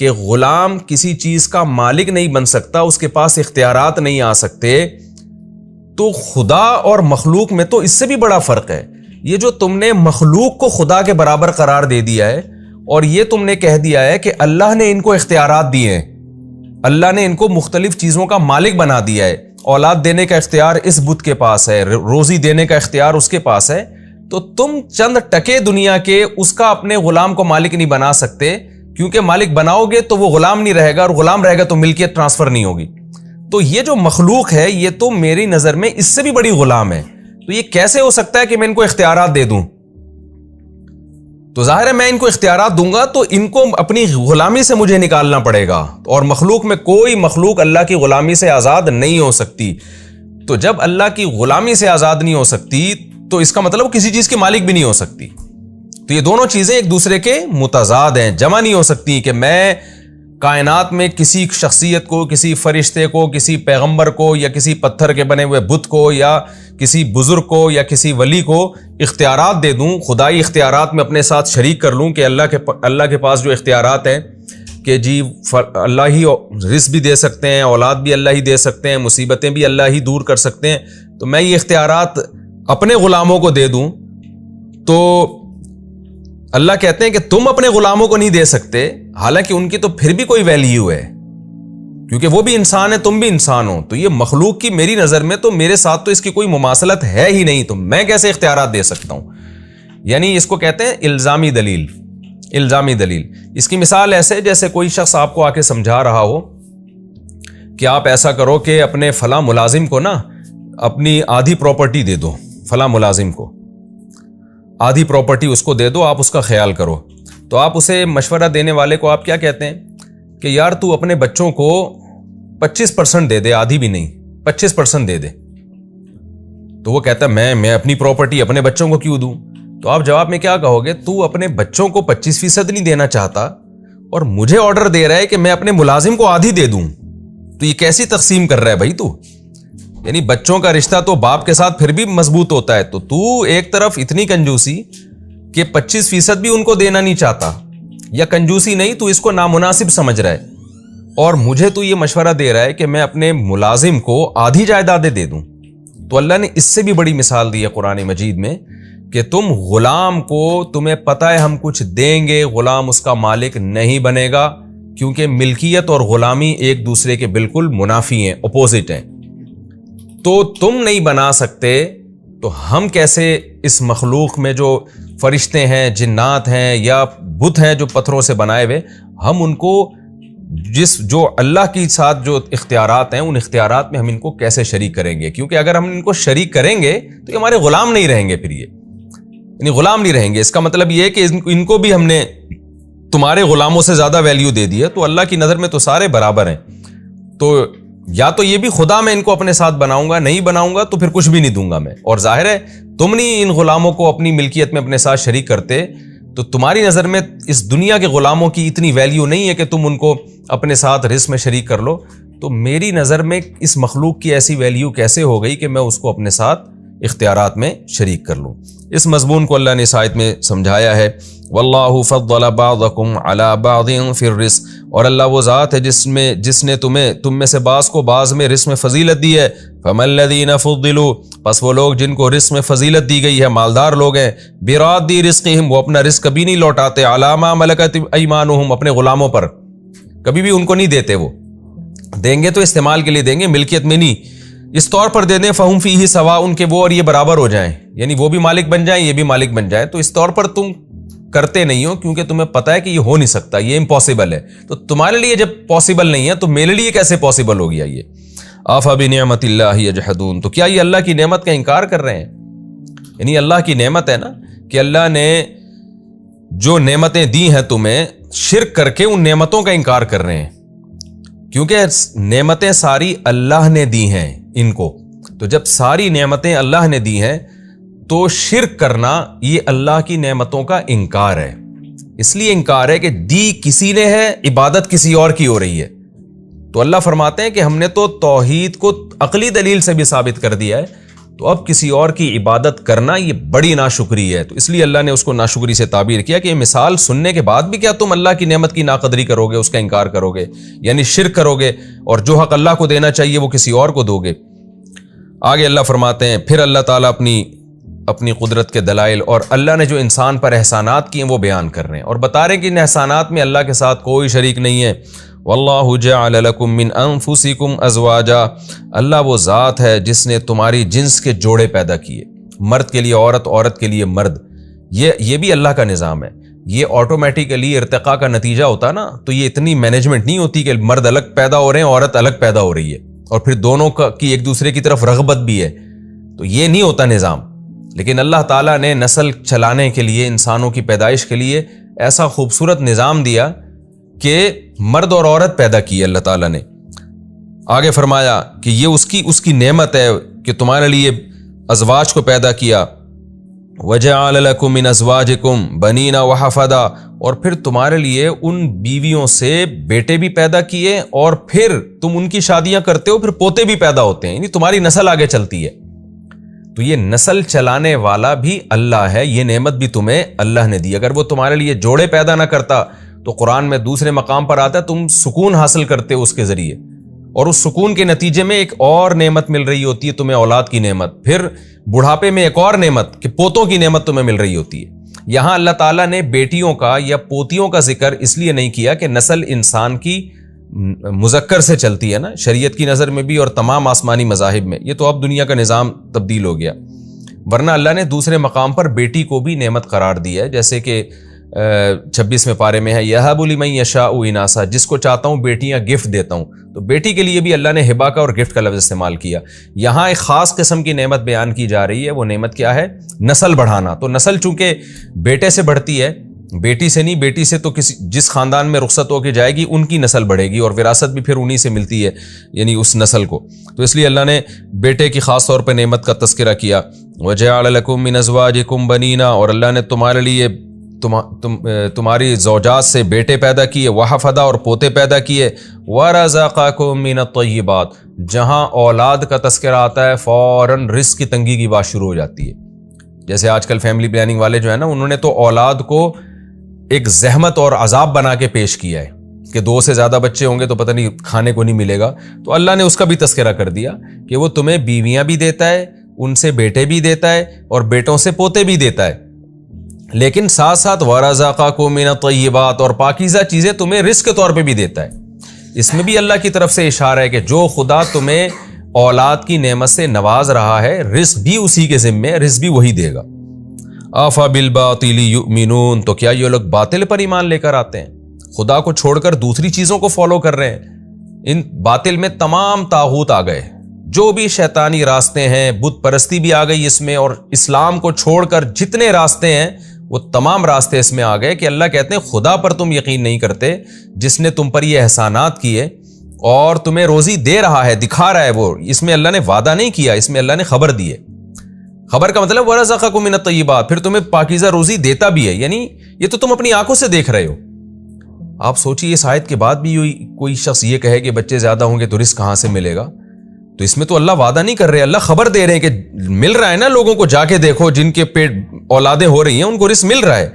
کہ غلام کسی چیز کا مالک نہیں بن سکتا، اس کے پاس اختیارات نہیں آ سکتے، تو خدا اور مخلوق میں تو اس سے بھی بڑا فرق ہے۔ یہ جو تم نے مخلوق کو خدا کے برابر قرار دے دیا ہے، اور یہ تم نے کہہ دیا ہے کہ اللہ نے ان کو اختیارات دیے ہیں، اللہ نے ان کو مختلف چیزوں کا مالک بنا دیا ہے، اولاد دینے کا اختیار اس بت کے پاس ہے، روزی دینے کا اختیار اس کے پاس ہے، تو تم چند ٹکے دنیا کے اس کا اپنے غلام کو مالک نہیں بنا سکتے، کیونکہ مالک بناؤ گے تو وہ غلام نہیں رہے گا، اور غلام رہے گا تو ملکیت ٹرانسفر نہیں ہوگی۔ تو یہ جو مخلوق ہے یہ تو میری نظر میں اس سے بھی بڑی غلام ہے، تو یہ کیسے ہو سکتا ہے کہ میں ان کو اختیارات دے دوں؟ تو ظاہر ہے میں ان کو اختیارات دوں گا تو ان کو اپنی غلامی سے مجھے نکالنا پڑے گا، اور مخلوق میں کوئی مخلوق اللہ کی غلامی سے آزاد نہیں ہو سکتی۔ تو جب اللہ کی غلامی سے آزاد نہیں ہو سکتی تو اس کا مطلب کسی چیز کے مالک بھی نہیں ہو سکتی۔ تو یہ دونوں چیزیں ایک دوسرے کے متضاد ہیں، جمع نہیں ہو سکتی کہ میں کائنات میں کسی شخصیت کو، کسی فرشتے کو، کسی پیغمبر کو، یا کسی پتھر کے بنے ہوئے بت کو، یا کسی بزرگ کو، یا کسی ولی کو اختیارات دے دوں، خدائی اختیارات میں اپنے ساتھ شریک کر لوں کہ اللہ کے پاس جو اختیارات ہیں کہ جی اللہ ہی رزق بھی دے سکتے ہیں، اولاد بھی اللہ ہی دے سکتے ہیں، مصیبتیں بھی اللہ ہی دور کر سکتے ہیں، تو میں یہ اختیارات اپنے غلاموں کو دے دوں، تو اللہ کہتے ہیں کہ تم اپنے غلاموں کو نہیں دے سکتے، حالانکہ ان کی تو پھر بھی کوئی ویلیو ہے، کیونکہ وہ بھی انسان ہے، تم بھی انسان ہو۔ تو یہ مخلوق کی میری نظر میں تو میرے ساتھ تو اس کی کوئی مماثلت ہے ہی نہیں، تو میں کیسے اختیارات دے سکتا ہوں؟ یعنی اس کو کہتے ہیں الزامی دلیل۔ الزامی دلیل اس کی مثال ایسے جیسے کوئی شخص آپ کو آ کے سمجھا رہا ہو کہ آپ ایسا کرو کہ اپنے فلاں ملازم کو نا اپنی آدھی پراپرٹی دے دو، فلاں ملازم کو آدھی پراپرٹی اس کو دے دو، آپ اس کا خیال کرو۔ تو آپ اسے مشورہ دینے والے کو آپ کیا کہتے ہیں کہ یار تو اپنے بچوں کو 25% دے دے، آدھی بھی نہیں، 25% دے دے۔ تو وہ کہتا ہے میں اپنی پراپرٹی اپنے بچوں کو کیوں دوں؟ تو آپ جواب میں کیا کہو گے؟ تو اپنے بچوں کو 25% نہیں دینا چاہتا اور مجھے آرڈر دے رہا ہے کہ میں اپنے ملازم کو آدھی دے دوں، تو یہ کیسی تقسیم کر رہا ہے بھائی تو؟ یعنی بچوں کا رشتہ تو باپ کے ساتھ پھر بھی مضبوط ہوتا ہے، تو ایک طرف اتنی کنجوسی کہ 25% بھی ان کو دینا نہیں چاہتا، یا کنجوسی نہیں تو اس کو نامناسب سمجھ رہا ہے، اور مجھے تو یہ مشورہ دے رہا ہے کہ میں اپنے ملازم کو آدھی جائیدادیں دے دوں۔ تو اللہ نے اس سے بھی بڑی مثال دی ہے قرآن مجید میں کہ تم غلام کو، تمہیں پتہ ہے ہم کچھ دیں گے، غلام اس کا مالک نہیں بنے گا، کیونکہ ملکیت اور غلامی ایک دوسرے کے بالکل منافی ہیں، اپوزٹ ہیں۔ تو تم نہیں بنا سکتے، تو ہم کیسے اس مخلوق میں جو فرشتے ہیں، جنات ہیں، یا بت ہیں جو پتھروں سے بنائے ہوئے، ہم ان کو جو اللہ کے ساتھ جو اختیارات ہیں ان اختیارات میں ہم ان کو کیسے شریک کریں گے؟ کیونکہ اگر ہم ان کو شریک کریں گے تو یہ ہمارے غلام نہیں رہیں گے، پھر یہ یعنی غلام نہیں رہیں گے۔ اس کا مطلب یہ ہے کہ ان کو بھی ہم نے تمہارے غلاموں سے زیادہ ویلیو دے دی ہے، تو اللہ کی نظر میں تو سارے برابر ہیں۔ تو یا تو یہ بھی خدا میں ان کو اپنے ساتھ بناؤں گا، نہیں بناؤں گا تو پھر کچھ بھی نہیں دوں گا میں، اور ظاہر ہے تم نہیں ان غلاموں کو اپنی ملکیت میں اپنے ساتھ شریک کرتے، تو تمہاری نظر میں اس دنیا کے غلاموں کی اتنی ویلیو نہیں ہے کہ تم ان کو اپنے ساتھ رزق میں شریک کر لو۔ تو میری نظر میں اس مخلوق کی ایسی ویلیو کیسے ہو گئی کہ میں اس کو اپنے ساتھ اختیارات میں شریک کر لوں؟ اس مضمون کو اللہ نے اس آیت میں سمجھایا ہے، واللہ فضل بعضکم علی بعض فی الرزق، اور اللہ وہ ذات ہے جس نے تم میں سے بعض کو بعض میں رزق میں فضیلت دی ہے، فما الذین فضلوا، پس وہ لوگ جن کو رزق میں فضیلت دی گئی ہے، مالدار لوگ ہیں، براد رزقہم، وہ اپنا رزق کبھی نہیں لوٹاتے، علی ما ملکت ایمانہم، اپنے غلاموں پر کبھی بھی ان کو نہیں دیتے، وہ دیں گے تو استعمال کے لیے دیں گے، ملکیت میں نہیں، اس طور پر دے دیں فہم فیہ سوا، ان کے وہ اور یہ برابر ہو جائیں، یعنی وہ بھی مالک بن جائیں یہ بھی مالک بن جائیں، تو اس طور پر تم کرتے نہیں ہو کیونکہ تمہیں پتہ ہے کہ یہ ہو نہیں سکتا، یہ امپاسبل ہے۔ تو تمہارے لیے جب پاسبل نہیں ہے تو میرے لیے کیسے پاسبل ہو گیا یہ؟ افبنعمت اللہ یجحدون، تو کیا یہ اللہ کی نعمت کا انکار کر رہے ہیں؟ یعنی اللہ کی نعمت ہے نا کہ اللہ نے جو نعمتیں دی ہیں تمہیں، شرک کر کے ان نعمتوں کا انکار کر رہے ہیں، کیونکہ نعمتیں ساری اللہ نے دی ہیں ان کو، تو جب ساری نعمتیں اللہ نے دی ہیں تو شرک کرنا یہ اللہ کی نعمتوں کا انکار ہے۔ اس لیے انکار ہے کہ دی کسی نے ہے، عبادت کسی اور کی ہو رہی ہے۔ تو اللہ فرماتے ہیں کہ ہم نے تو توحید کو عقلی دلیل سے بھی ثابت کر دیا ہے، تو اب کسی اور کی عبادت کرنا یہ بڑی ناشکری ہے. تو اس لیے اللہ نے اس کو ناشکری سے تعبیر کیا کہ یہ مثال سننے کے بعد بھی کیا تم اللہ کی نعمت کی ناقدری کرو گے, اس کا انکار کرو گے, یعنی شرک کرو گے, اور جو حق اللہ کو دینا چاہیے وہ کسی اور کو دو گے. آگے اللہ فرماتے ہیں پھر اللہ تعالیٰ اپنی قدرت کے دلائل اور اللہ نے جو انسان پر احسانات کیے ہیں وہ بیان کر رہے ہیں, اور بتا رہے ہیں کہ ان احسانات میں اللہ کے ساتھ کوئی شریک نہیں ہے. واللہ جعل لکم من انفسکم ازواجا, اللہ وہ ذات ہے جس نے تمہاری جنس کے جوڑے پیدا کیے, مرد کے لیے عورت, عورت کے لیے مرد. یہ بھی اللہ کا نظام ہے. یہ آٹومیٹیکلی ارتقاء کا نتیجہ ہوتا نا, تو یہ اتنی مینجمنٹ نہیں ہوتی کہ مرد الگ پیدا ہو رہے ہیں, عورت الگ پیدا ہو رہی ہے, اور پھر دونوں کی ایک دوسرے کی طرف رغبت بھی ہے. تو یہ نہیں ہوتا نظام. لیکن اللہ تعالیٰ نے نسل چلانے کے لیے, انسانوں کی پیدائش کے لیے ایسا خوبصورت نظام دیا کہ مرد اور عورت پیدا کی اللہ تعالیٰ نے. آگے فرمایا کہ یہ اس کی نعمت ہے کہ تمہارے لیے ازواج کو پیدا کیا. وَجَعَلَ لَكُم مِّنْ أَزْوَاجِكُمْ بَنِينَ وَحَفَدًا, اور پھر تمہارے لیے ان بیویوں سے بیٹے بھی پیدا کیے, اور پھر تم ان کی شادیاں کرتے ہو, پھر پوتے بھی پیدا ہوتے ہیں, یعنی تمہاری نسل آگے چلتی ہے. تو یہ نسل چلانے والا بھی اللہ ہے, یہ نعمت بھی تمہیں اللہ نے دی. اگر وہ تمہارے لیے جوڑے پیدا نہ کرتا تو قرآن میں دوسرے مقام پر آتا ہے تم سکون حاصل کرتے ہو اس کے ذریعے, اور اس سکون کے نتیجے میں ایک اور نعمت مل رہی ہوتی ہے تمہیں, اولاد کی نعمت. پھر بڑھاپے میں ایک اور نعمت کہ پوتوں کی نعمت تمہیں مل رہی ہوتی ہے. یہاں اللہ تعالیٰ نے بیٹیوں کا یا پوتیوں کا ذکر اس لیے نہیں کیا کہ نسل انسان کی مذکر سے چلتی ہے نا, شریعت کی نظر میں بھی اور تمام آسمانی مذاہب میں. یہ تو اب دنیا کا نظام تبدیل ہو گیا, ورنہ اللہ نے دوسرے مقام پر بیٹی کو بھی نعمت قرار دی ہے, جیسے کہ 26ویں پارے میں ہے یَهَبُ لِمَن یَشَاءُ إِنَاثًا, جس کو چاہتا ہوں بیٹیاں گفٹ دیتا ہوں. تو بیٹی کے لیے بھی اللہ نے ہبہ کا اور گفٹ کا لفظ استعمال کیا. یہاں ایک خاص قسم کی نعمت بیان کی جا رہی ہے, وہ نعمت کیا ہے؟ نسل بڑھانا. تو نسل چونکہ بیٹے سے بڑھتی ہے, بیٹی سے نہیں, بیٹی سے تو جس خاندان میں رخصت ہو کے جائے گی ان کی نسل بڑھے گی, اور وراثت بھی پھر انہی سے ملتی ہے, یعنی اس نسل کو. تو اس لیے اللہ نے بیٹے کی خاص طور پہ نعمت کا تذکرہ کیا. وَجَعَلَ لَكُم مِّنْ أَزْوَاجِكُمْ بَنِينَ, اور اللہ نے تمہارے لیے تمہاری زوجات سے بیٹے پیدا کیے, وحفدا, اور پوتے پیدا کیے. وَرَزَقَكُم مِّنَ الطَّيِّبَاتِ, جہاں اولاد کا تذکرہ آتا ہے فوراً رزق کی تنگی کی بات شروع ہو جاتی ہے. جیسے آج کل فیملی پلاننگ والے جو ہے نا, انہوں نے تو اولاد کو ایک زحمت اور عذاب بنا کے پیش کیا ہے کہ 2 سے زیادہ بچے ہوں گے تو پتہ نہیں کھانے کو نہیں ملے گا. تو اللہ نے اس کا بھی تذکرہ کر دیا کہ وہ تمہیں بیویاں بھی دیتا ہے, ان سے بیٹے بھی دیتا ہے, اور بیٹوں سے پوتے بھی دیتا ہے, لیکن ساتھ ساتھ وَرَزَقَكُم مِّنَ الطَّيِّبَاتِ, اور پاکیزہ چیزیں تمہیں رزق کے طور پہ بھی دیتا ہے. اس میں بھی اللہ کی طرف سے اشارہ ہے کہ جو خدا تمہیں اولاد کی نعمت سے نواز رہا ہے, رزق بھی اسی کے ذمے, رزق بھی وہی دے گا. أَفَبِالْبَاطِلِ يُؤْمِنُونَ, تو کیا یہ لوگ باطل پر ایمان لے کر آتے ہیں, خدا کو چھوڑ کر دوسری چیزوں کو فالو کر رہے ہیں. ان باطل میں تمام طاغوت آ گئے, جو بھی شیطانی راستے ہیں, بت پرستی بھی آ گئی اس میں, اور اسلام کو چھوڑ کر جتنے راستے ہیں وہ تمام راستے اس میں آ گئے کہ اللہ کہتے ہیں خدا پر تم یقین نہیں کرتے جس نے تم پر یہ احسانات کیے اور تمہیں روزی دے رہا ہے, دکھا رہا ہے. وہ اس میں اللہ نے وعدہ نہیں کیا, اس میں اللہ نے خبر دی ہے. خبر کا مطلب وَرَزَقَكُم مِّنَ الطَّيِّبَاتِ, پھر تمہیں پاکیزہ روزی دیتا بھی ہے, یعنی یہ تو تم اپنی آنکھوں سے دیکھ رہے ہو. آپ سوچیے اس آیت کے بعد بھی کوئی شخص یہ کہے کہ بچے زیادہ ہوں گے تو رزق کہاں سے ملے گا, تو اس میں تو اللہ وعدہ نہیں کر رہے, اللہ خبر دے رہے ہیں کہ مل رہا ہے نا لوگوں کو, جا کے دیکھو جن کے پیٹ اولادیں ہو رہی ہیں ان کو رزق مل رہا ہے.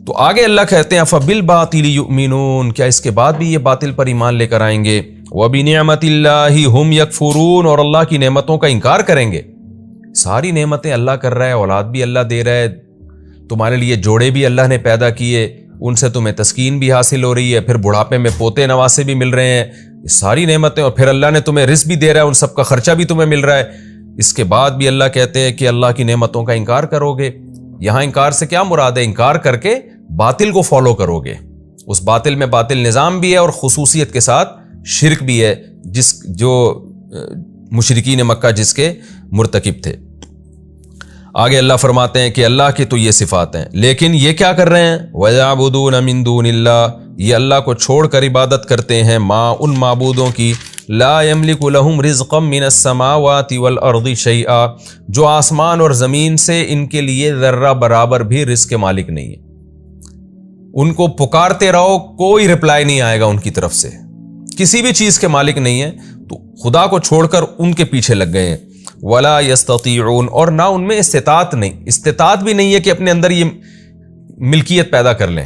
تو آگے اللہ کہتے ہیں فَبِالْبَاطِلِ يُؤْمِنُونَ, کیا اس کے بعد بھی یہ باطل پر ایمان لے کر آئیں گے. وَبِنِعْمَةِ اللَّهِ هُمْ يَكْفُرُونَ, اور اللہ کی نعمتوں کا انکار کریں گے. ساری نعمتیں اللہ کر رہا ہے, اولاد بھی اللہ دے رہا ہے, تمہارے لیے جوڑے بھی اللہ نے پیدا کیے, ان سے تمہیں تسکین بھی حاصل ہو رہی ہے, پھر بڑھاپے میں پوتے نواسے بھی مل رہے ہیں, یہ ساری نعمتیں, اور پھر اللہ نے تمہیں رزق بھی دے رہا ہے, ان سب کا خرچہ بھی تمہیں مل رہا ہے. اس کے بعد بھی اللہ کہتے ہیں کہ اللہ کی نعمتوں کا انکار کرو گے. یہاں انکار سے کیا مراد ہے؟ انکار کر کے باطل کو فالو کرو گے. اس باطل میں باطل نظام بھی ہے اور خصوصیت کے ساتھ شرک بھی ہے, جو مشرکین مکہ جس کے مرتکب تھے. آگے اللہ فرماتے ہیں کہ اللہ کی تو یہ صفات ہیں, لیکن یہ کیا کر رہے ہیں؟ وَيَعْبُدُونَ مِن دُونِ اللَّهِ, یہ اللہ کو چھوڑ کر عبادت کرتے ہیں ماں ان معبودوں کی, لَا يَمْلِكُ لَهُمْ رِزْقًا مِّنَ السَّمَاوَاتِ وَالْأَرْضِ شَيْئًا, جو آسمان اور زمین سے ان کے لیے ذرہ برابر بھی رزق کے مالک نہیں ہے. ان کو پکارتے رہو, کوئی رپلائی نہیں آئے گا ان کی طرف سے, کسی بھی چیز کے مالک نہیں ہے, تو خدا کو چھوڑ کر ان کے پیچھے لگ گئے ہیں. ولا یستطیعون، اور نہ ان میں استطاعت بھی نہیں ہے کہ اپنے اندر یہ ملکیت پیدا کر لیں۔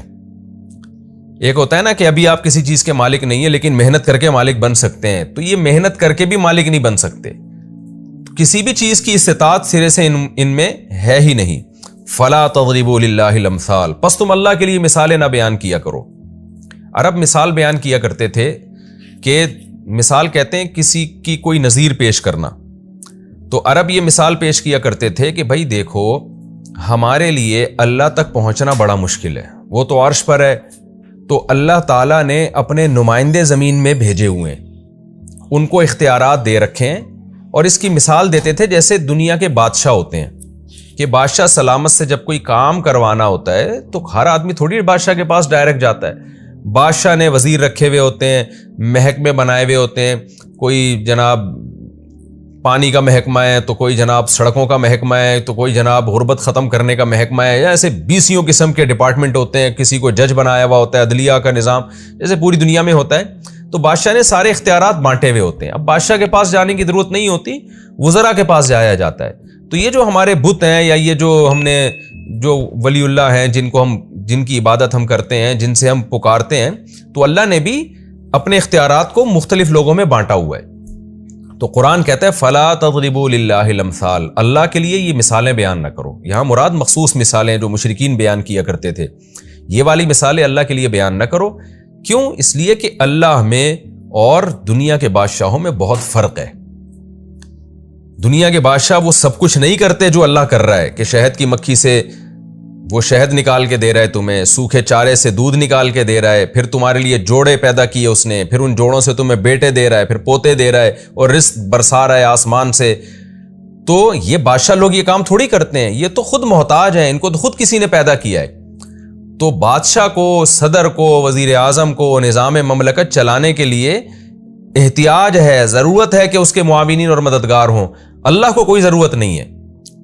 ایک ہوتا ہے نا کہ ابھی آپ کسی چیز کے مالک نہیں ہیں لیکن محنت کر کے مالک بن سکتے ہیں، تو یہ محنت کر کے بھی مالک نہیں بن سکتے، کسی بھی چیز کی استطاعت سرے سے ان میں ہے ہی نہیں۔ فلا تضربوا للہ الامثال، پس تم اللہ کے لیے مثالیں نہ بیان کیا کرو۔ عرب مثال بیان کیا کرتے تھے کہ مثال کہتے ہیں کسی کی کوئی نظیر پیش کرنا، تو عرب یہ مثال پیش کیا کرتے تھے کہ بھائی دیکھو ہمارے لیے اللہ تک پہنچنا بڑا مشکل ہے، وہ تو عرش پر ہے، تو اللہ تعالیٰ نے اپنے نمائندے زمین میں بھیجے ہوئے ہیں، ان کو اختیارات دے رکھے ہیں، اور اس کی مثال دیتے تھے جیسے دنیا کے بادشاہ ہوتے ہیں کہ بادشاہ سلامت سے جب کوئی کام کروانا ہوتا ہے تو ہر آدمی تھوڑی بادشاہ کے پاس ڈائریکٹ جاتا ہے، بادشاہ نے وزیر رکھے ہوئے ہوتے ہیں، محکمے بنائے ہوئے ہوتے ہیں، کوئی جناب پانی کا محکمہ ہے تو کوئی جناب سڑکوں کا محکمہ ہے تو کوئی جناب غربت ختم کرنے کا محکمہ ہے، یا ایسے 20 قسم کے ڈپارٹمنٹ ہوتے ہیں، کسی کو جج بنایا ہوا ہوتا ہے، عدلیہ کا نظام جیسے پوری دنیا میں ہوتا ہے، تو بادشاہ نے سارے اختیارات بانٹے ہوئے ہوتے ہیں۔ اب بادشاہ کے پاس جانے کی ضرورت نہیں ہوتی، وزراء کے پاس جایا جاتا ہے۔ تو یہ جو ہمارے بت ہیں یا یہ جو ہم نے جو ولی اللہ ہیں جن کی عبادت ہم کرتے ہیں، جن سے ہم پکارتے ہیں، تو اللہ نے بھی اپنے اختیارات کو مختلف لوگوں میں بانٹا ہوا ہے۔ تو قرآن کہتا ہے فلا تضربوا للہ الامثال، اللہ کے لیے یہ مثالیں بیان نہ کرو۔ یہاں مراد مخصوص مثالیں جو مشرکین بیان کیا کرتے تھے، یہ والی مثالیں اللہ کے لیے بیان نہ کرو۔ کیوں؟ اس لیے کہ اللہ میں اور دنیا کے بادشاہوں میں بہت فرق ہے۔ دنیا کے بادشاہ وہ سب کچھ نہیں کرتے جو اللہ کر رہا ہے، کہ شہد کی مکھی سے وہ شہد نکال کے دے رہا ہے تمہیں، سوکھے چارے سے دودھ نکال کے دے رہا ہے، پھر تمہارے لیے جوڑے پیدا کیے اس نے، پھر ان جوڑوں سے تمہیں بیٹے دے رہا ہے، پھر پوتے دے رہا ہے، اور رزق برسا رہا ہے آسمان سے۔ تو یہ بادشاہ لوگ یہ کام تھوڑی کرتے ہیں، یہ تو خود محتاج ہیں، ان کو تو خود کسی نے پیدا کیا ہے۔ تو بادشاہ کو، صدر کو، وزیر اعظم کو نظام مملکت چلانے کے لیے احتیاج ہے، ضرورت ہے کہ اس کے معاونین اور مددگار ہوں۔ اللہ کو کوئی ضرورت نہیں ہے،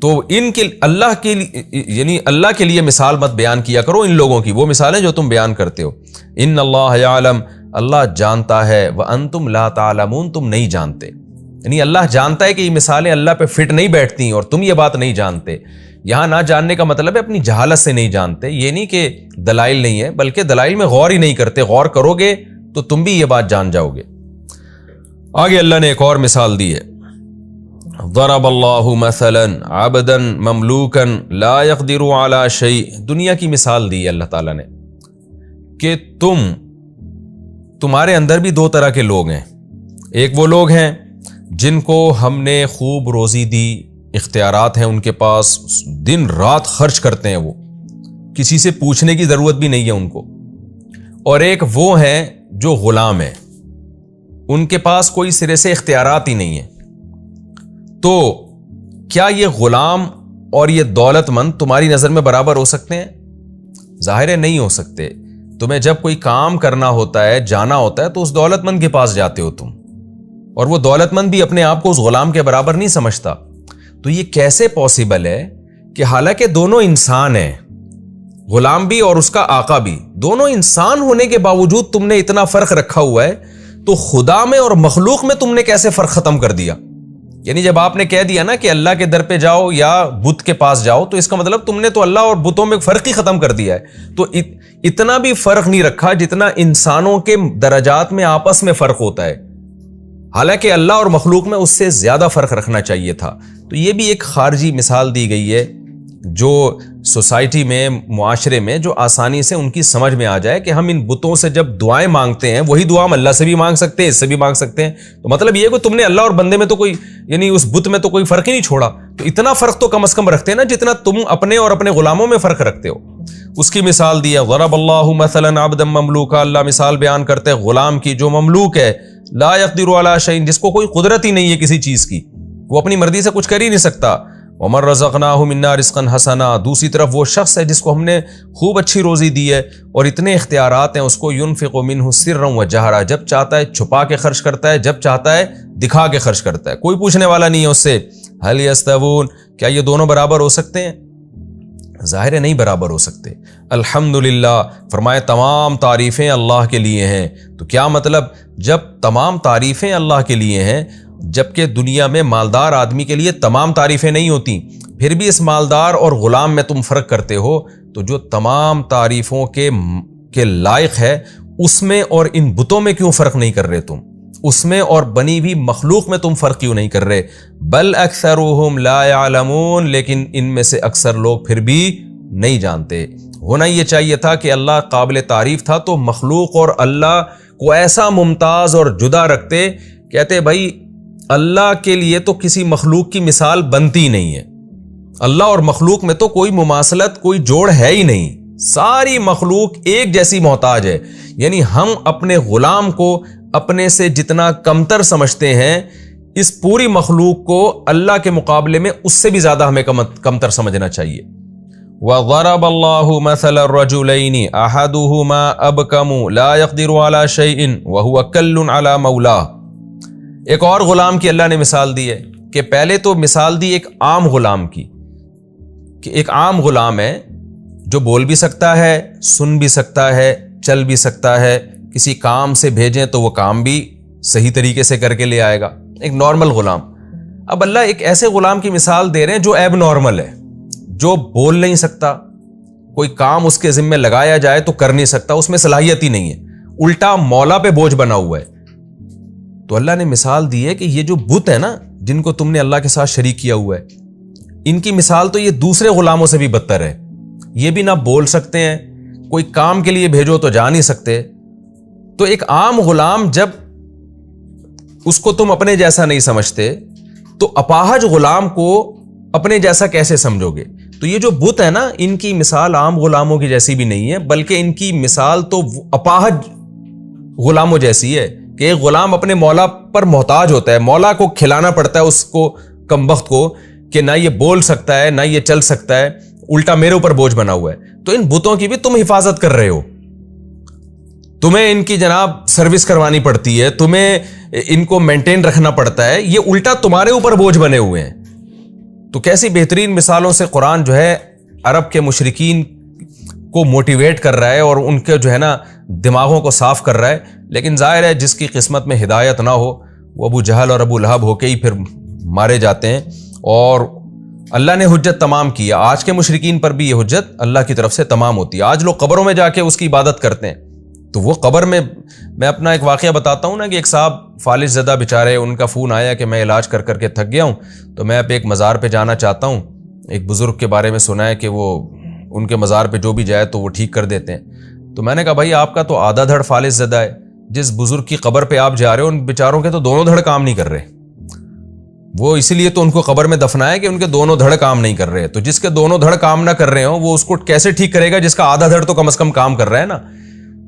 تو ان کے اللہ کے لیے مثال مت بیان کیا کرو ان لوگوں کی، وہ مثالیں جو تم بیان کرتے ہو۔ ان اللہ یعلم، اللہ جانتا ہے، وانتم لا تعلمون، تم نہیں جانتے، یعنی اللہ جانتا ہے کہ یہ مثالیں اللہ پہ فٹ نہیں بیٹھتی اور تم یہ بات نہیں جانتے۔ یہاں نہ جاننے کا مطلب ہے اپنی جہالت سے نہیں جانتے، یہ نہیں کہ دلائل نہیں ہے، بلکہ دلائل میں غور ہی نہیں کرتے، غور کرو گے تو تم بھی یہ بات جان جاؤ گے۔ آگے اللہ نے ایک اور مثال دی ہے، ضرب اللہ مثلا عبدا مملوکا لا يقدر على شيء، دنیا کی مثال دی ہے اللہ تعالیٰ نے کہ تمہارے اندر بھی دو طرح کے لوگ ہیں۔ ایک وہ لوگ ہیں جن کو ہم نے خوب روزی دی، اختیارات ہیں ان کے پاس، دن رات خرچ کرتے ہیں، وہ کسی سے پوچھنے کی ضرورت بھی نہیں ہے ان کو۔ اور ایک وہ ہیں جو غلام ہیں، ان کے پاس کوئی سرے سے اختیارات ہی نہیں ہے۔ تو کیا یہ غلام اور یہ دولت مند تمہاری نظر میں برابر ہو سکتے ہیں؟ ظاہر ہے نہیں ہو سکتے۔ تمہیں جب کوئی کام کرنا ہوتا ہے، جانا ہوتا ہے، تو اس دولت مند کے پاس جاتے ہو تم، اور وہ دولت مند بھی اپنے آپ کو اس غلام کے برابر نہیں سمجھتا۔ تو یہ کیسے پاسبل ہے کہ حالانکہ دونوں انسان ہیں، غلام بھی اور اس کا آقا بھی، دونوں انسان ہونے کے باوجود تم نے اتنا فرق رکھا ہوا ہے، تو خدا میں اور مخلوق میں تم نے کیسے فرق ختم کر دیا؟ یعنی جب آپ نے کہہ دیا نا کہ اللہ کے در پہ جاؤ یا بت کے پاس جاؤ، تو اس کا مطلب تم نے تو اللہ اور بتوں میں فرق ہی ختم کر دیا ہے۔ تو اتنا بھی فرق نہیں رکھا جتنا انسانوں کے درجات میں آپس میں فرق ہوتا ہے، حالانکہ اللہ اور مخلوق میں اس سے زیادہ فرق رکھنا چاہیے تھا۔ تو یہ بھی ایک خارجی مثال دی گئی ہے جو سوسائٹی میں، معاشرے میں، جو آسانی سے ان کی سمجھ میں آ جائے کہ ہم ان بتوں سے جب دعائیں مانگتے ہیں، وہی دعا ہم اللہ سے بھی مانگ سکتے ہیں، اس سے بھی مانگ سکتے ہیں۔ تو مطلب یہ ہے کہ تم نے اللہ اور بندے میں تو کوئی، یعنی اس بت میں تو کوئی فرق ہی نہیں چھوڑا، تو اتنا فرق تو کم از کم رکھتے ہیں نا جتنا تم اپنے اور اپنے غلاموں میں فرق رکھتے ہو۔ اس کی مثال دی ہے، ضرب اللہ مثلا عبدا مملوکا، اللہ مثال بیان کرتے ہیں غلام کی جو مملوک ہے، لا يقدر على شيء، جس کو کوئی قدرت ہی نہیں ہے کسی چیز کی، وہ اپنی مرضی سے کچھ کر ہی نہیں سکتا۔ ومن رزقناہ منا رزقا حسنا، دوسری طرف وہ شخص ہے جس کو ہم نے خوب اچھی روزی دی ہے اور اتنے اختیارات ہیں، اس کو ينفق منہ سرا وجہرا، جب چاہتا ہے چھپا کے خرچ کرتا ہے، جب چاہتا ہے دکھا کے خرچ کرتا ہے، کوئی پوچھنے والا نہیں ہے اس سے۔ هل يستوون، کیا یہ دونوں برابر ہو سکتے ہیں؟ ظاہر ہے نہیں برابر ہو سکتے۔ الحمدللہ، فرمائے تمام تعریفیں اللہ کے لیے ہیں۔ تو کیا مطلب؟ جب تمام تعریفیں اللہ کے لیے ہیں جبکہ دنیا میں مالدار آدمی کے لیے تمام تعریفیں نہیں ہوتی، پھر بھی اس مالدار اور غلام میں تم فرق کرتے ہو، تو جو تمام تعریفوں کے لائق ہے اس میں اور ان بتوں میں کیوں فرق نہیں کر رہے تم؟ اس میں اور بنی ہوئی مخلوق میں تم فرق کیوں نہیں کر رہے؟ بل اکثرهم لا يعلمون، لیکن ان میں سے اکثر لوگ پھر بھی نہیں جانتے۔ ہونا یہ چاہیے تھا کہ اللہ قابل تعریف تھا تو مخلوق اور اللہ کو ایسا ممتاز اور جدا رکھتے، کہتے بھائی اللہ کے لیے تو کسی مخلوق کی مثال بنتی نہیں ہے، اللہ اور مخلوق میں تو کوئی مماثلت، کوئی جوڑ ہے ہی نہیں، ساری مخلوق ایک جیسی محتاج ہے۔ یعنی ہم اپنے غلام کو اپنے سے جتنا کمتر سمجھتے ہیں، اس پوری مخلوق کو اللہ کے مقابلے میں اس سے بھی زیادہ ہمیں کمتر سمجھنا چاہیے۔ وَضَرَبَ اللَّهُ مَثَلَ الرَّجُلَيْنِ أَحَدُهُمَا أَبْكَمُ لَا يَقْدِرُ عَلَى شَيْءٍ وَهُوَ كَلٌّ عَلَى مَوْلَاهُ۔ ایک اور غلام کی اللہ نے مثال دی ہے کہ پہلے تو مثال دی ایک عام غلام کی، کہ ایک عام غلام ہے جو بول بھی سکتا ہے، سن بھی سکتا ہے، چل بھی سکتا ہے، کسی کام سے بھیجیں تو وہ کام بھی صحیح طریقے سے کر کے لے آئے گا، ایک نارمل غلام۔ اب اللہ ایک ایسے غلام کی مثال دے رہے ہیں جو ایب نارمل ہے، جو بول نہیں سکتا، کوئی کام اس کے ذمہ لگایا جائے تو کر نہیں سکتا، اس میں صلاحیت ہی نہیں ہے، الٹا مولا پہ بوجھ بنا ہوا ہے۔ تو اللہ نے مثال دی ہے کہ یہ جو بت ہے نا، جن کو تم نے اللہ کے ساتھ شریک کیا ہوا ہے، ان کی مثال تو یہ دوسرے غلاموں سے بھی بدتر ہے۔ یہ بھی نہ بول سکتے ہیں، کوئی کام کے لیے بھیجو تو جا نہیں سکتے۔ تو ایک عام غلام جب اس کو تم اپنے جیسا نہیں سمجھتے تو اپاہج غلام کو اپنے جیسا کیسے سمجھو گے؟ تو یہ جو بت ہے نا، ان کی مثال عام غلاموں کی جیسی بھی نہیں ہے، بلکہ ان کی مثال تو اپاہج غلاموں جیسی ہے کہ ایک غلام اپنے مولا پر محتاج ہوتا ہے، مولا کو کھلانا پڑتا ہے اس کو، کمبخت کو، کہ نہ یہ بول سکتا ہے نہ یہ چل سکتا ہے، الٹا میرے اوپر بوجھ بنا ہوا ہے۔ تو ان بتوں کی بھی تم حفاظت کر رہے ہو، تمہیں ان کی جناب سروس کروانی پڑتی ہے، تمہیں ان کو مینٹین رکھنا پڑتا ہے، یہ الٹا تمہارے اوپر بوجھ بنے ہوئے ہیں۔ تو کیسی بہترین مثالوں سے قرآن جو ہے عرب کے مشرکین کو موٹیویٹ کر رہا ہے اور ان کے جو ہے نا دماغوں کو صاف کر رہا ہے۔ لیکن ظاہر ہے جس کی قسمت میں ہدایت نہ ہو وہ ابو جہل اور ابو لہب ہو کے ہی پھر مارے جاتے ہیں، اور اللہ نے حجت تمام کی ہے۔ آج کے مشرکین پر بھی یہ حجت اللہ کی طرف سے تمام ہوتی ہے۔ آج لوگ قبروں میں جا کے اس کی عبادت کرتے ہیں، تو وہ قبر میں اپنا ایک واقعہ بتاتا ہوں نا، کہ ایک صاحب فالج زدہ بیچارے، ان کا فون آیا کہ میں علاج کر کر کے تھک گیا ہوں، تو میں اب ایک مزار پہ جانا چاہتا ہوں۔ ایک بزرگ کے بارے میں سنا ہے کہ وہ ان کے مزار پہ جو بھی جائے تو وہ ٹھیک کر دیتے ہیں۔ تو میں نے کہا بھائی آپ کا تو آدھا دھڑ فالج زدہ ہے، جس بزرگ کی قبر پہ آپ جا رہے ہو ان بیچاروں کے تو دونوں دھڑ کام نہیں کر رہے، وہ اسی لیے تو ان کو قبر میں دفنایا کہ ان کے دونوں دھڑ کام نہیں کر رہے۔ تو جس کے دونوں دھڑ کام نہ کر رہے ہوں وہ اس کو کیسے ٹھیک کرے گا جس کا آدھا دھڑ تو کم از کم کام کر رہا ہے نا؟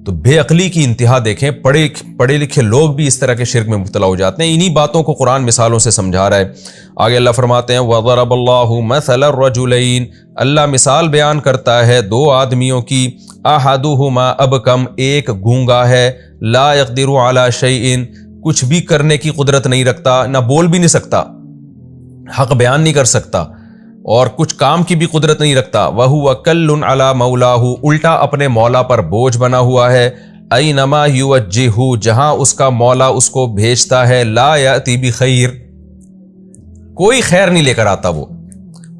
تو بے عقلی کی انتہا دیکھیں، پڑھے لکھے لوگ بھی اس طرح کے شرک میں مبتلا ہو جاتے ہیں۔ انہی باتوں کو قرآن مثالوں سے سمجھا رہا ہے۔ آگے اللہ فرماتے ہیں وَضَرَبَ اللَّهُ مَثَلَ الرَّجُلَيْنِ، اللہ مثال بیان کرتا ہے دو آدمیوں کی، أَحَدُهُمَا أَبْكَمُ، ایک گونگا ہے، لَا يَقْدِرُ عَلَى شَيْءٍ، کچھ بھی کرنے کی قدرت نہیں رکھتا، نہ بول بھی نہیں سکتا، حق بیان نہیں کر سکتا، اور کچھ کام کی بھی قدرت نہیں رکھتا۔ وَهُوَ كَلٌّ عَلَى مَوْلَاهُ، الٹا اپنے مولا پر بوجھ بنا ہوا ہے۔ أَيْنَمَا يُوَجِّهُ، جہاں اس کا مولا اس کو بھیجتا ہے، لَا يَأْتِي بِخَيْرٍ، کوئی خیر نہیں لے کر آتا وہ۔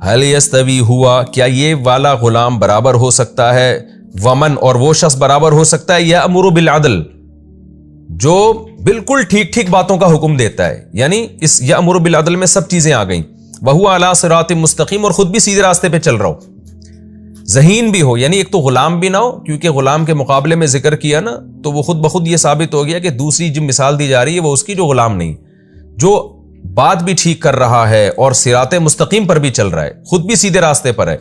هَلْ يَسْتَوِي هُوَ، کیا یہ والا غلام برابر ہو سکتا ہے، ومن، اور وہ شخص برابر ہو سکتا ہے، يَأْمُرُ بِالْعَدْلِ، جو بالکل ٹھیک ٹھیک باتوں کا حکم دیتا ہے۔ یعنی اس یأمر بالعدل میں سب چیزیں آ گئیں، وہو علی صراط مستقیم، اور خود بھی سیدھے راستے پہ چل رہا ہو، ذہین بھی ہو، یعنی ایک تو غلام بھی نہ ہو، کیونکہ غلام کے مقابلے میں ذکر کیا نا تو وہ خود بخود یہ ثابت ہو گیا کہ دوسری جو مثال دی جا رہی ہے وہ اس کی جو غلام نہیں، جو بات بھی ٹھیک کر رہا ہے اور صراط مستقیم پر بھی چل رہا ہے، خود بھی سیدھے راستے پر ہے۔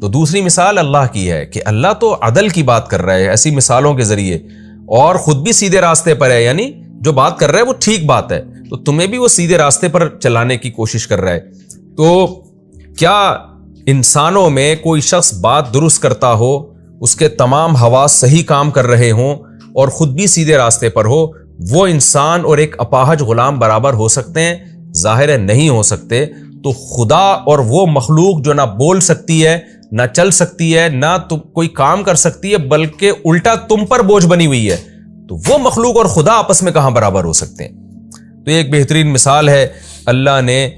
تو دوسری مثال اللہ کی ہے کہ اللہ تو عدل کی بات کر رہا ہے ایسی مثالوں کے ذریعے، اور خود بھی سیدھے راستے پر ہے، یعنی جو بات کر رہا ہے وہ ٹھیک بات ہے، تو تمہیں بھی وہ سیدھے راستے پر چلانے کی کوشش کر رہا ہے۔ تو کیا انسانوں میں کوئی شخص بات درست کرتا ہو، اس کے تمام حواس صحیح کام کر رہے ہوں اور خود بھی سیدھے راستے پر ہو، وہ انسان اور ایک اپاہج غلام برابر ہو سکتے ہیں؟ ظاہر ہے نہیں ہو سکتے۔ تو خدا اور وہ مخلوق جو نہ بول سکتی ہے، نہ چل سکتی ہے، نہ کوئی کام کر سکتی ہے، بلکہ الٹا تم پر بوجھ بنی ہوئی ہے، تو وہ مخلوق اور خدا آپس میں کہاں برابر ہو سکتے ہیں؟ تو ایک بہترین مثال ہے، اللہ نے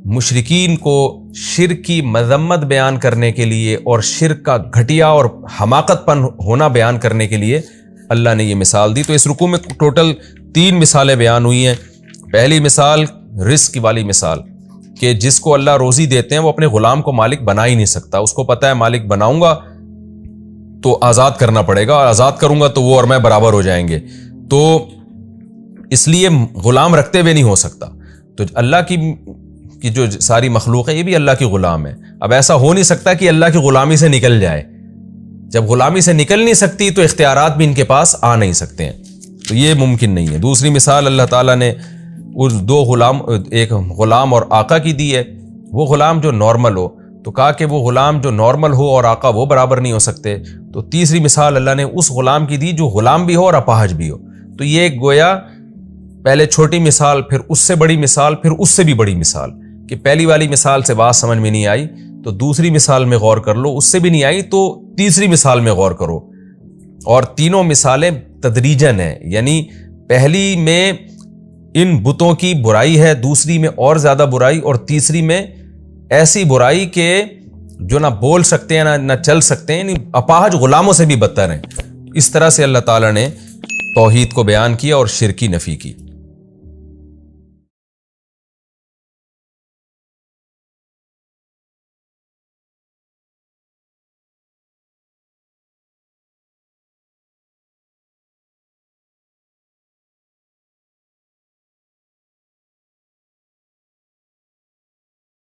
مشرکین کو شرک کی مذمت بیان کرنے کے لیے اور شرک کا گھٹیا اور حماقت پن ہونا بیان کرنے کے لیے اللہ نے یہ مثال دی۔ تو اس رکوع میں ٹوٹل 3 مثالیں بیان ہوئی ہیں۔ پہلی مثال رزق والی مثال کہ جس کو اللہ روزی دیتے ہیں وہ اپنے غلام کو مالک بنا ہی نہیں سکتا، اس کو پتہ ہے مالک بناؤں گا تو آزاد کرنا پڑے گا، اور آزاد کروں گا تو وہ اور میں برابر ہو جائیں گے، تو اس لیے غلام رکھتے ہوئے نہیں ہو سکتا۔ تو اللہ کی جو ساری مخلوق ہے یہ بھی اللہ کی غلام ہے۔ اب ایسا ہو نہیں سکتا کہ اللہ کی غلامی سے نکل جائے، جب غلامی سے نکل نہیں سکتی تو اختیارات بھی ان کے پاس آ نہیں سکتے ہیں، تو یہ ممکن نہیں ہے۔ دوسری مثال اللہ تعالیٰ نے اس 2 غلام، ایک غلام اور آقا کی دی ہے۔ وہ غلام جو نارمل ہو، تو کہا کہ وہ غلام جو نارمل ہو اور آقا وہ برابر نہیں ہو سکتے۔ تو تیسری مثال اللہ نے اس غلام کی دی جو غلام بھی ہو اور اپاہج بھی ہو۔ تو یہ گویا پہلے چھوٹی مثال، پھر اس سے بڑی مثال، پھر اس سے بھی بڑی مثال، کہ پہلی والی مثال سے بات سمجھ میں نہیں آئی تو دوسری مثال میں غور کر لو، اس سے بھی نہیں آئی تو تیسری مثال میں غور کرو۔ اور تینوں مثالیں تدریجاً ہیں، یعنی پہلی میں ان بتوں کی برائی ہے، دوسری میں اور زیادہ برائی، اور تیسری میں ایسی برائی کہ جو نہ بول سکتے ہیں نہ چل سکتے ہیں، یعنی اپاہج غلاموں سے بھی بدتر ہیں۔ اس طرح سے اللہ تعالیٰ نے توحید کو بیان کیا اور شرک کی نفی کی۔